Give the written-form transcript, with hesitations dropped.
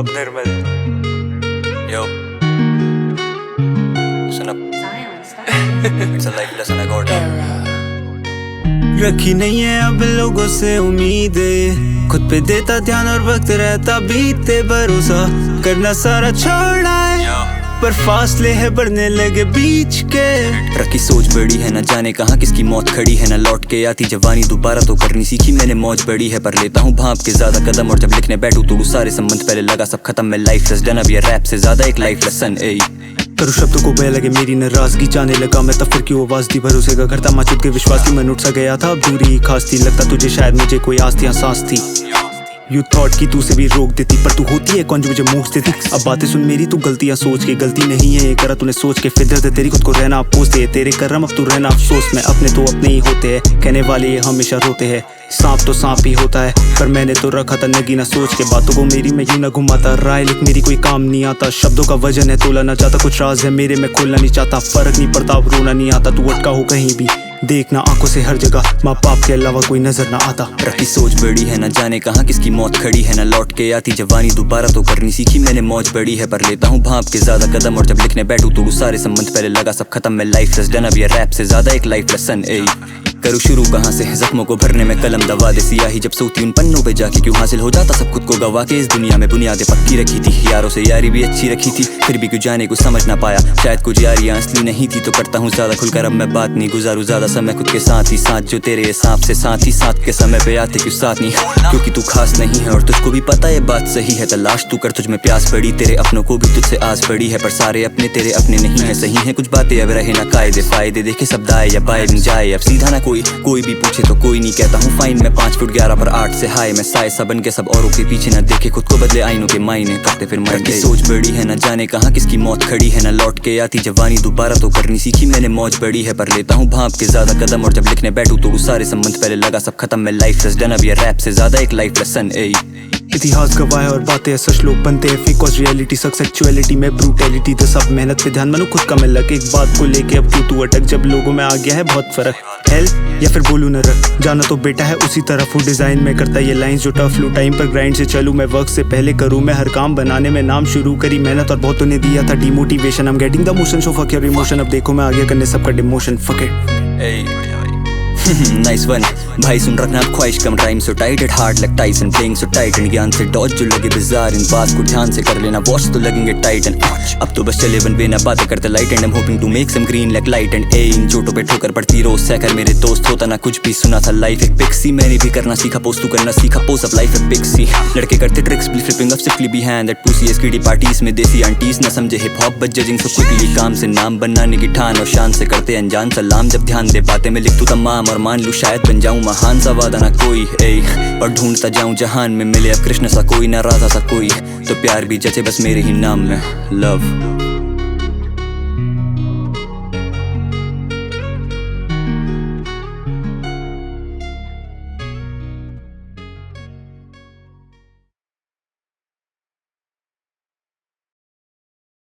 Abnormal. Yo. Listen up. It's a life lesson I got. रखी नहीं है अब लोगों से उम्मीदें, खुद पे देता ध्यान और वक्त रहता बीते, भरोसा करना सारा छोड़ा है पर फासले है बढ़ने लगे बीच के। रखी सोच बड़ी है, न जाने कहाँ किसकी मौत खड़ी है, न लौट के आती जवानी दोबारा तो करनी सीखी मैंने मौज बड़ी है, पर लेता हूँ भाप के ज्यादा कदम और जब लिखने बैठूं तो सारे संबंध पहले लगा सब खत्म। मैं लाइफ लेस डन, अब ये रैप से ज्यादा एक लाइफ लेसन। करूँ शब्दों को बह लगे मेरी नाराजगी, जाने लगा मैं तब फिर क्यों आवाज दी, भरोसे का करता माचुद के विश्वास की, मन उठ सा गया था अब दूरी ही खास थी, लगता तुझे शायद मुझे कोई आस थी सांस थी। यू थॉट की तू से भी रोक देती, पर तू होती है कौन जो मुझे मोह देती। अब बातें सुन मेरी, तू गलतियां सोच के, गलती नहीं है ये करा तूने सोच के, फितरत है तेरी खुद को रहना अफसोस है, तेरे करम अब तू रहना अफसोस में, अपने तो अपने ही होते हैं, कहने वाले ये हमेशा रोते हैं। सांप तो सांप ही होता है, पर मैंने तो रखा था नगीना सोच के, बातों को मेरी में यूं न घुमाता, राय लिख मेरी कोई काम नहीं आता, शब्दों का वजन है तोला ना चाहता, कुछ राज है मेरे में खोलना नहीं चाहता, फर्क नहीं पड़ता अब रोना नहीं आता, तू अटका हो कहीं भी देखना आंखों से हर जगह, माँ बाप के अलावा कोई नजर ना आता। रखी सोच बड़ी है, न जाने कहाँ किसकी मौत खड़ी है, न लौट के आती जवानी दोबारा तो करनी सीखी मैंने मौज बड़ी है, पर लेता हूँ भाप के ज्यादा कदम और जब लिखने बैठूं तो सारे संबंध पहले लगा सब खत्म। मैं लाइफ लेस डन, अब ये रैप से ज्यादा एक लाइफ लेसन। करूँ शुरू कहाँ से, जख्मों को भरने में कलम दबा दे सियाही, जब सोती उन पन्नों पे जाके क्यों हासिल हो जाता सब खुद को गवा के। इस दुनिया में बुनियादें पक्की रखी थी, यारों से यारी भी अच्छी रखी थी, फिर भी क्यों जाने को समझ ना पाया, शायद कुछ यारियां असली नहीं थी, तो करता हूँ ज्यादा खुलकर अब मैं बात नहीं, गुजारूं ज्यादा समय खुद के साथ ही साथ, जो तेरे हिसाब से साथ ही साथ के समय पे आते क्यों साथ नहीं, क्योंकि तू खास नहीं है और तुझको भी पता ये बात सही है, तलाश तू कर तुझ में प्यास पड़ी, तेरे अपनों को भी तुझसे आस पड़ी है, पर सारे अपने तेरे अपने नहीं है, सही है कुछ बातें अब रहे ना कायदे फायदे, देखे सब दाए या बाए नहीं जाए, अब सीधा ना कोई भी पूछे तो कोई नहीं कहता हूँ फाइन, मैं 5 फुट 11 पर 8 से हाय, मैं साए सा बन के सब औरों के पीछे न देखे, खुद को बदले आईनों के मायने करते फिर मर गए। सोच बड़ी है, न जाने कहाँ किसकी मौत खड़ी है, न लौट के आती जवानी दोबारा तो करनी सीखी मैंने मौज बड़ी है, पर लेता हूँ भाप के ज्यादा कदम और जब लिखने बैठूं तो सारे संबंध पहले लगा सब खत्म। मैं लाइफ लेस डन, अब ये रैप से ज्यादा एक लाइफ लेसन। इतिहास गवाह है और बातें सच लोग बनते हैं, फेक कॉज रियलिटी सक्सेचुअलिटी में ब्रूटैलिटी, तो सब मेहनत पे ध्यान, मनु खुद का मिल लग, एक बात को लेके अब क्यों तू अटक, जब लोगों में आ गया है बहुत फर्क, हेल्प या फिर बोलू न रख, जाना तो बेटा है उसी तरफ, वो डिजाइन में करता ये लाइंस जो टफ लू, टाइम पर ग्राइंड से चलूं मैं, वर्क से पहले करूं मैं, हर काम बनाने में नाम शुरू करी मेहनत और बहुतों ने दिया था demotivation, I am getting the motion so fuck your emotion, अब देखो मैं आगे करने सबका demotion, fuck it. Nice one भाई, सुन रखना अब ख्वाहिश कम, time so tight at heart like Tyson, playing so tight and ज्ञान से डॉज जो लगे बिजार, इन बात को ध्यान से कर लेना वॉच तो लगेंगे टाइट एंड अब तो बस चले वन वे ना बातें करते light and I am hoping to make some green like light and इन चोटों पे ठोकर पड़ती रोज सहकर मेरे दोस्त, होता ना कुछ भी, सुना था लाइफ एक पिक्सी, मैंने भी करना सीखा पोस्ट, तू करना सीखा पोस्ट, अब लाइफ एक पिक्सी, लड़के करते ट्रिक्स भी फ्लिपिंग अप सिर्फली बिहाइंड दैट पुसी, एसकीडी पार्टीज में देसी आंटीज ना समझे hip hop but judging so quickly, काम से नाम बनाने की ठान और शान से करते अनजान सलाम, जब ध्यान दे बातें में लिख तू तमाम और मान लूं शायद बन जाऊं महान सा वादा ना कोई, और ढूंढता जाऊं जहान में मिले अब कृष्ण सा कोई ना राधा सा कोई, तो प्यार भी जचे बस मेरे ही नाम में, लव।